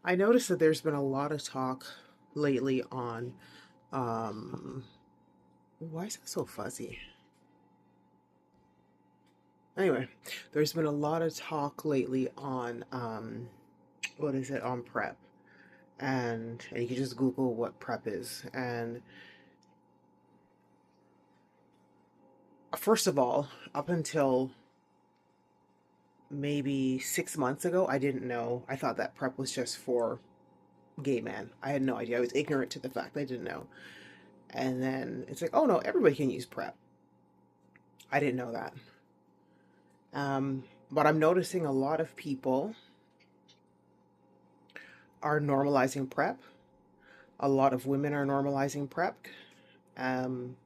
I noticed that there's been a lot of talk lately on, um, why is it so fuzzy? Anyway, there's been a lot of talk lately on, what is it, on PrEP. And you can just Google what PrEP is. And first of all, up until maybe 6 months ago, I didn't know. I thought that PrEP was just for gay men. I had no idea. I was ignorant to the fact I didn't know. And then it's like, oh no, everybody can use PrEP. I didn't know that. But I'm noticing a lot of people are normalizing PrEP. A lot of women are normalizing PrEP. Um,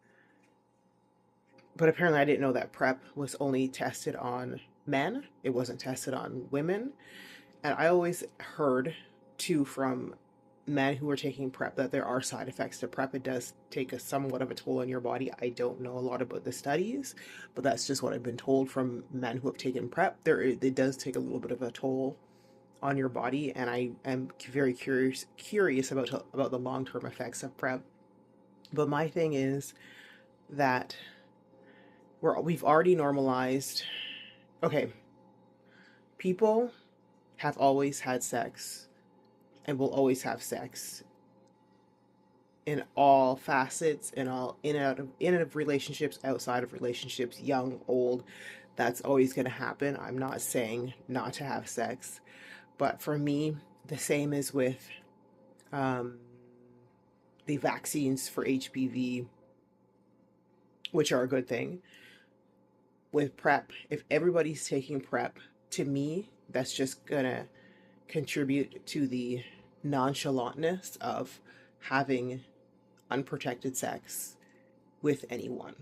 but apparently, I didn't know that PrEP was only tested on men, it wasn't tested on women. And I always heard, too, from men who are taking PrEP that there are side effects to PrEP. It does take a somewhat of a toll on your body. I don't know a lot about the studies, but that's just what I've been told from men who have taken PrEP. It does take a little bit of a toll on your body, and I am very curious about the long-term effects of PrEP. But my thing is that we've already normalized. Okay, people have always had sex and will always have sex in all facets, in all in and out of relationships, outside of relationships, young, old. That's always going to happen. I'm not saying not to have sex, but for me, the same is with um, the vaccines for HPV, which are a good thing. With PrEP, if everybody's taking PrEP, to me, that's just gonna contribute to the nonchalantness of having unprotected sex with anyone.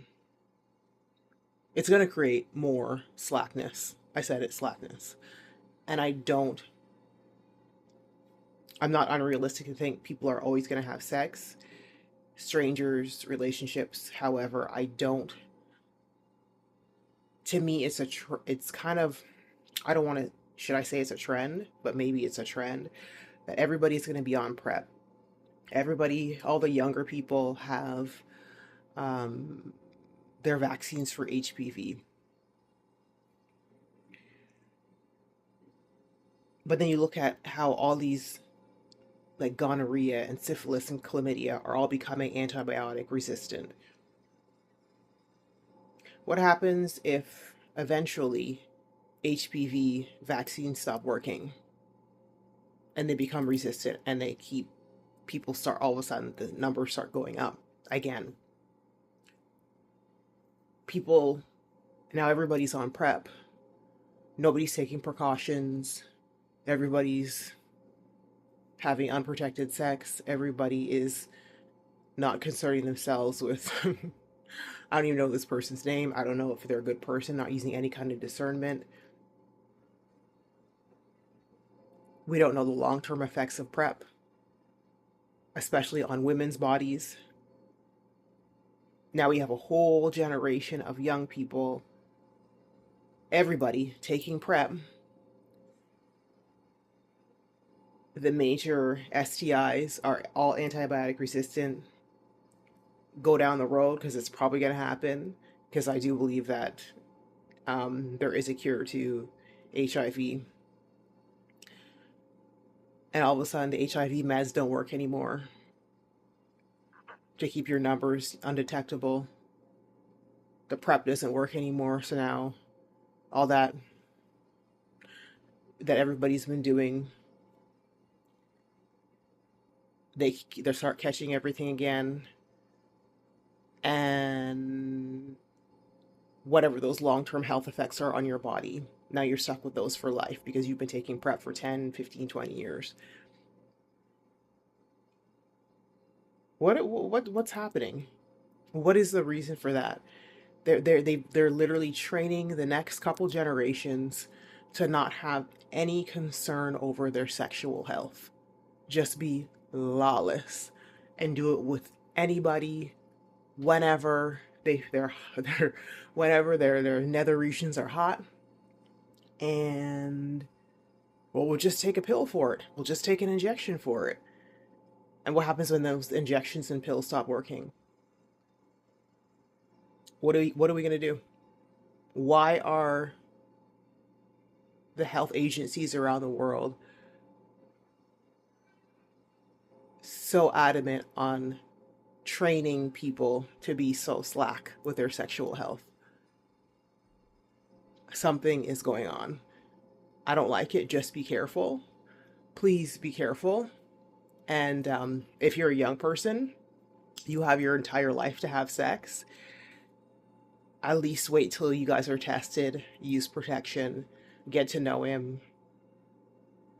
It's going to create more slackness. I said it, slackness. And I'm not unrealistic to think people are always going to have sex, strangers, relationships. However, I don't, to me, it's kind of, I don't want to, should I say it's a trend? But maybe it's a trend that everybody's going to be on PrEP. Everybody, all the younger people have um, their vaccines for HPV. But then you look at how all these, like gonorrhea and syphilis and chlamydia, are all becoming antibiotic resistant. What happens if eventually HPV vaccines stop working and they become resistant and they keep people start all of a sudden the numbers start going up again? People, now everybody's on PrEP. Nobody's taking precautions. Everybody's having unprotected sex. Everybody is not concerning themselves with I don't even know this person's name. I don't know if they're a good person, not using any kind of discernment. We don't know the long-term effects of PrEP, especially on women's bodies. Now we have a whole generation of young people, everybody taking PrEP. The major STIs are all antibiotic resistant. Go down the road, because it's probably going to happen, because I do believe that there is a cure to HIV. And all of a sudden, the HIV meds don't work anymore to keep your numbers undetectable. The PrEP doesn't work anymore. So now all that everybody's been doing, they start catching everything again. And whatever those long-term health effects are on your body, now you're stuck with those for life because you've been taking PrEP for 10, 15, 20 years. What's happening? What is the reason for that? They're literally training the next couple generations to not have any concern over their sexual health. Just be lawless and do it with anybody, whenever they're whenever their nether regions are hot. And Well, we'll just take a pill for it. We'll just take an injection for it. And what happens when those injections and pills stop working? What are we going to do? Why are the health agencies around the world so adamant on training people to be so slack with their sexual health? Something is going on. I don't like it. Just be careful. Please be careful. And if you're a young person, you have your entire life to have sex. At least wait till you guys are tested, use protection, get to know him,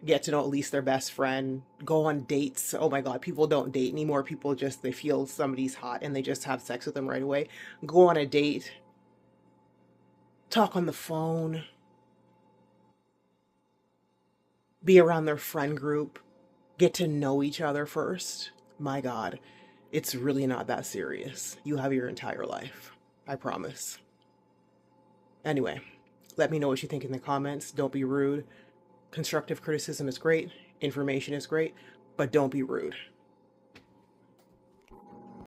get to know at least their best friend, go on dates. Oh my God, people don't date anymore. People just, they feel somebody's hot and they just have sex with them right away. Go on a date, talk on the phone, be around their friend group, get to know each other first. My God, it's really not that serious. You have your entire life. I promise. Anyway, let me know what you think in the comments. Don't be rude. Constructive criticism is great. Information is great, but don't be rude.